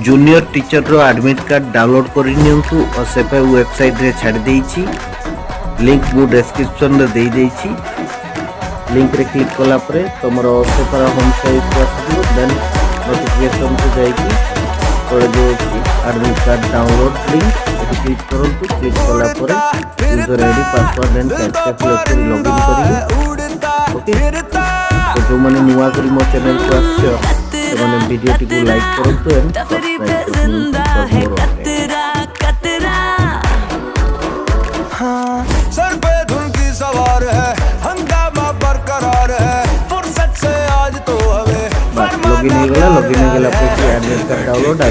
Junior teacher रो admit card download कर नियंतु और से पे वेबसाइट रे छाड़ देइछि। लिंक मु डिस्क्रिप्शन रे दे देइछि। लिंक रे क्लिक कला परे तमरो से पर होम साइट को आसीबो। देन नोटिफिकेशन को जाईकि तोरे जो admit card download link click करंतु। क्लिक कला परे user ID password and captcha fill कर लॉगिन करिवे। ओके, तो जो माने नुवा करी मो चैनल को आछो तो माने वीडियो टी को लाइक करंतु एंड सब्सक्राइब करंतु। हाँ, सर पे धुन की सवार है, हंगामा बरकरार है, फुर्सत से आज तो हमें लॉगिन हो गया पे एडमिट कार्ड डाउनलोड है।